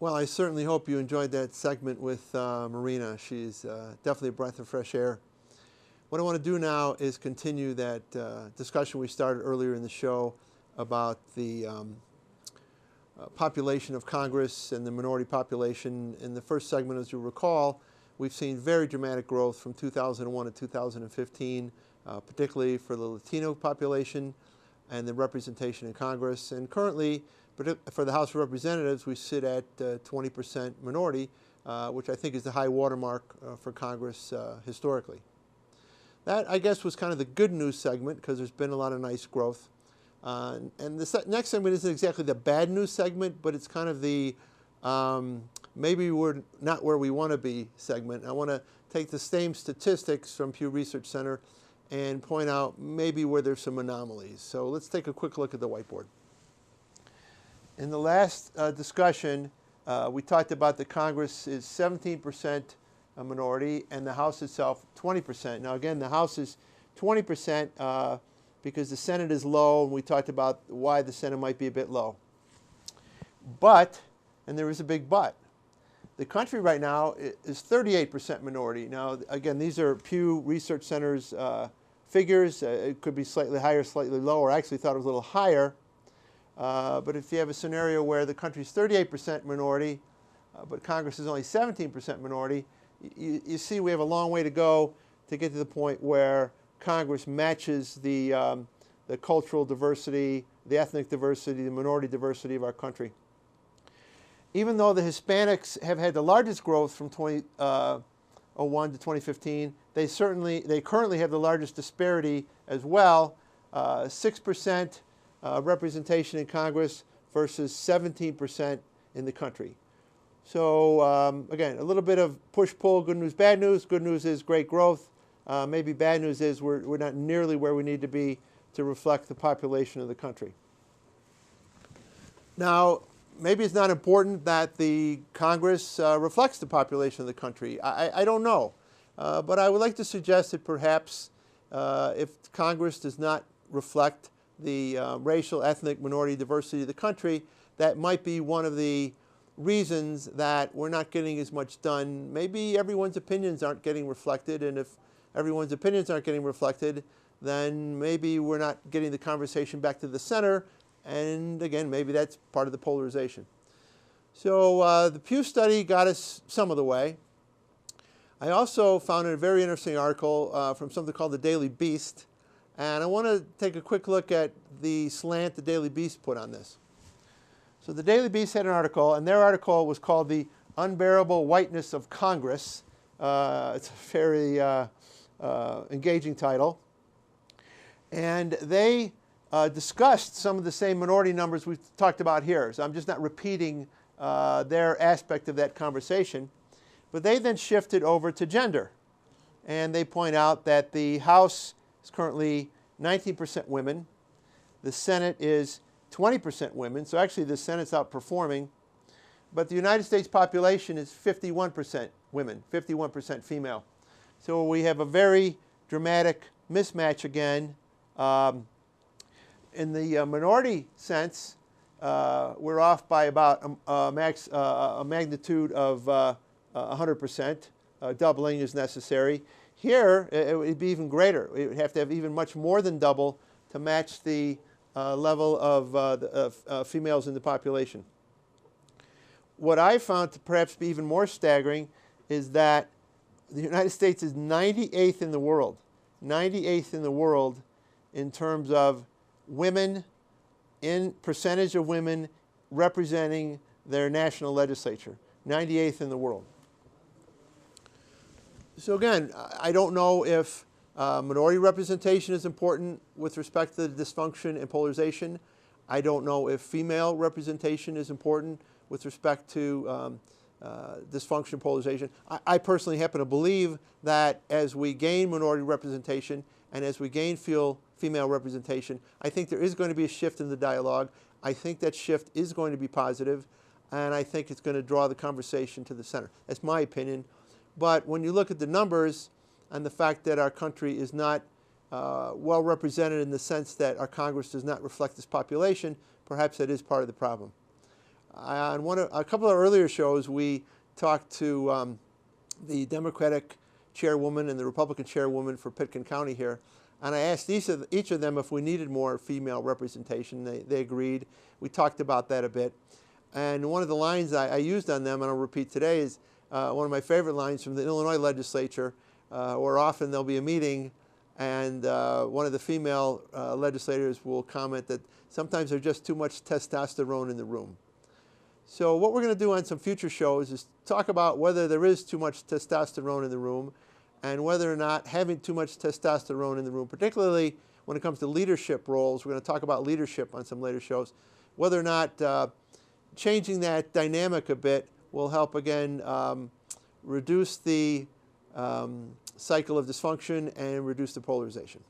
Well, I certainly hope you enjoyed that segment with Marina. She's definitely a breath of fresh air. What I want to do now is continue that discussion we started earlier in the show about the population of Congress and the minority population. In the first segment, as you recall, we've seen very dramatic growth from 2001 to 2015, particularly for the Latino population and the representation in Congress. And currently, for the House of Representatives, we sit at 20% minority, which I think is the high watermark for Congress historically. That, I guess, was kind of the good news segment because there's been a lot of nice growth. And the next segment isn't exactly the bad news segment, but it's kind of the maybe we're not where we want to be segment. I want to take the same statistics from Pew Research Center and point out maybe where there's some anomalies. So let's take a quick look at the whiteboard. In the last discussion, we talked about the Congress is 17% a minority and the House itself 20%. Now again, the House is 20% because the Senate is low, and we talked about why the Senate might be a bit low. But, and there is a big but, the country right now is 38% minority. Now again, these are Pew Research Center's figures. It could be slightly higher, slightly lower. I actually thought it was a little higher. But if you have a scenario where the country is 38% minority, but Congress is only 17% minority, you see we have a long way to go to get to the point where Congress matches the cultural diversity, the ethnic diversity, the minority diversity of our country. Even though the Hispanics have had the largest growth from 2001 to 2015, they currently have the largest disparity as well, 6% representation in Congress versus 17% in the country. So again, a little bit of push-pull, good news, bad news. Good news is great growth. Maybe bad news is we're not nearly where we need to be to reflect the population of the country. Now, maybe it's not important that the Congress reflects the population of the country. I don't know. But I would like to suggest that perhaps if Congress does not reflect the racial, ethnic, minority diversity of the country, that might be one of the reasons that we're not getting as much done. Maybe everyone's opinions aren't getting reflected, and if everyone's opinions aren't getting reflected, then maybe we're not getting the conversation back to the center, and again, maybe that's part of the polarization. So the Pew study got us some of the way. I also found a very interesting article from something called the Daily Beast, and I want to take a quick look at the slant the Daily Beast put on this. So the Daily Beast had an article, and their article was called The Unbearable Whiteness of Congress. It's a very engaging title. And they discussed some of the same minority numbers we've talked about here. So I'm just not repeating their aspect of that conversation. But they then shifted over to gender. And they point out that the House is currently 19% women. The Senate is 20% women. So actually the Senate's outperforming. But the United States population is 51% women, 51% female. So we have a very dramatic mismatch again. In the minority sense, we're off by about a magnitude of 100%. Doubling is necessary. Here, it would be even greater. It would have to have even much more than double to match the level of females in the population. What I found to perhaps be even more staggering is that the United States is 98th in the world, 98th in the world in terms of women, in percentage of women representing their national legislature, 98th in the world. So again, I don't know if minority representation is important with respect to the dysfunction and polarization. I don't know if female representation is important with respect to dysfunction and polarization. I personally happen to believe that as we gain minority representation and as we gain female representation, I think there is going to be a shift in the dialogue. I think that shift is going to be positive, and I think it's going to draw the conversation to the center. That's my opinion. But when you look at the numbers and the fact that our country is not well represented in the sense that our Congress does not reflect this population, perhaps that is part of the problem. On a couple of earlier shows, we talked to the Democratic chairwoman and the Republican chairwoman for Pitkin County here, and I asked each of them if we needed more female representation. They agreed. We talked about that a bit. And one of the lines I used on them, and I'll repeat today, is one of my favorite lines from the Illinois legislature, where often there'll be a meeting and one of the female legislators will comment that sometimes there's just too much testosterone in the room. So what we're going to do on some future shows is talk about whether there is too much testosterone in the room and whether or not having too much testosterone in the room, particularly when it comes to leadership roles, we're going to talk about leadership on some later shows, whether or not changing that dynamic a bit will help, again, reduce the cycle of dysfunction and reduce the polarization.